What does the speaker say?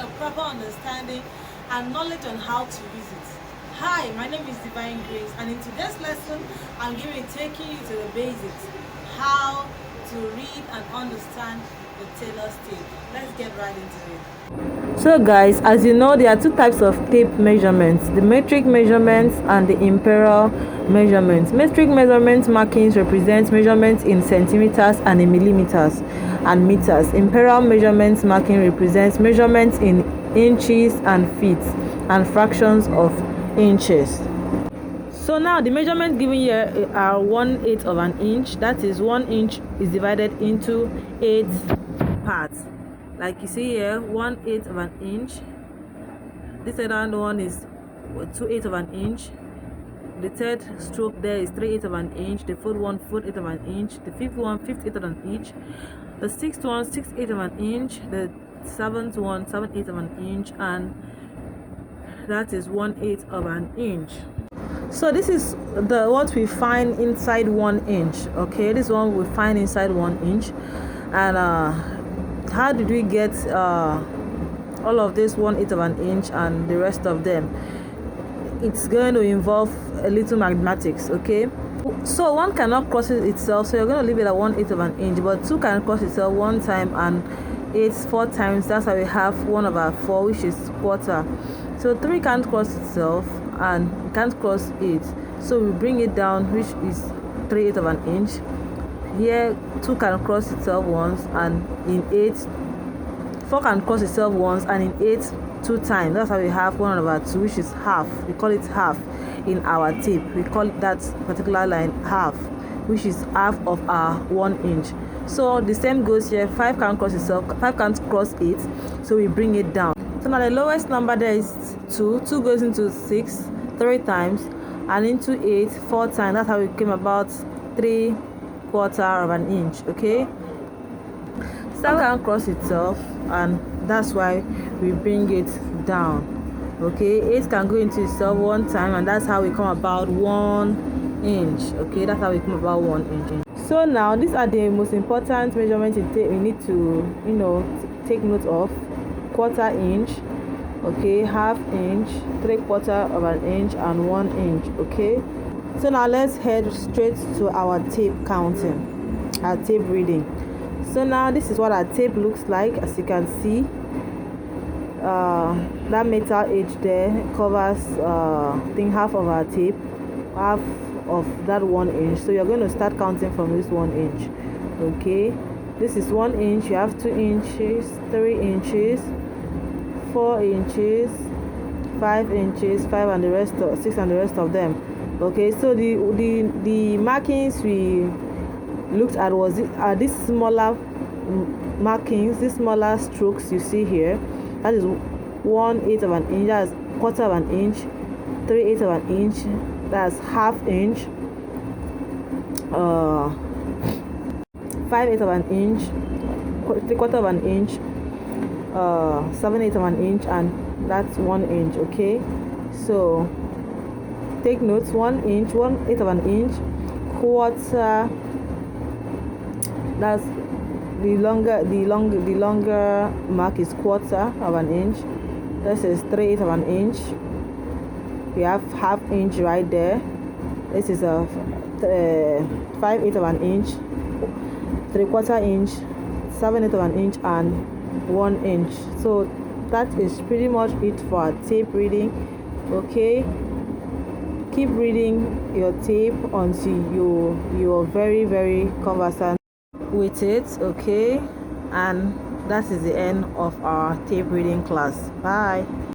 a proper understanding and knowledge on how to use it. Hi, my name is Divine Grace, and in today's lesson, I'm going to be taking you to the basics, how to read and understand the tailor's tape. Let's get right into it. So guys, as you know, there are two types of tape measurements, the metric measurements and the imperial measurements. Metric measurement markings represent measurements in centimeters and in millimeters and meters. Imperial measurements marking represents measurements in inches and feet and fractions of inches. So now the measurements given here are 1/8 of an inch. That is, 1 inch is divided into 8 parts. Like you see here, 1/8 of an inch. This other one is 2/8 of an inch. The third stroke there is 3/8 of an inch. The fourth one, 4/8 of an inch. The fifth one, 5/8 of an inch. The sixth one, 6/8 of an inch. The seventh one, 7/8 of an inch, and that is 1/8 of an inch. So this is what we find inside 1 inch. Okay, this one we find inside 1 inch. And how did we get all of this 1/8 of an inch and the rest of them? It's going to involve a little mathematics. Okay, so 1 cannot cross it itself, so you're going to leave it at 1/8 of an inch, but 2 can cross itself 1 time and 8 4 times. That's how we have 1/4, which is quarter. So 3 can't cross itself and can't cross 8, so we bring it down, which is 3/8 of an inch. Here 2 can cross itself once, and in 8 4 can cross itself once, and in 8 2 times. That's how we have 1/2, which is half. We call it half in our tape. We call that particular line half, which is half of our 1 inch. So the same goes here. 5 can't cross itself, 5 can't cross 8, so we bring it down. So now the lowest number there is 2. 2 goes into 6 3 times, and into 8 4 times. That's how we came about 3/4 of an inch. Okay, 7 can't cross itself, and that's why we bring it down. Okay, 8 can go into itself 1 time, and that's how we come about 1 inch. Okay, that's how we come about 1 inch. So now these are the most important measurements we need to take note of. 1/4 inch, okay, 1/2 inch, 3/4 of an inch, and 1 inch. Okay, so now let's head straight to our tape counting, our tape reading. So now this is what our tape looks like. As you can see, that metal edge there covers I think half of our tape, half of that 1 inch. So you're going to start counting from this 1 inch. Okay, this is 1 inch. You have 2 inches, 3 inches, 4 inches, 5 inches, 5 and the rest of 6 and the rest of them. Okay, so the markings we looked at are these smaller markings, these smaller strokes you see here. That is 1/8 of an inch, that's 1/4 of an inch, 3/8 of an inch, that's 1/2 inch, 5/8 of an inch, 3/4 of an inch, 7/8 of an inch, and that's 1 inch. Okay, so take notes: 1 inch, 1/8 of an inch, quarter. That's the longer mark is 1/4 of an inch. This is 3/8 of an inch. We have 1/2 inch right there. This is a 5/8 of an inch, 3/4 inch, 7/8 of an inch, and 1 inch. So that is pretty much it for our tape reading. Okay, keep reading your tape until you're very, very conversant with it. Okay, and that is the end of our tape reading class. Bye.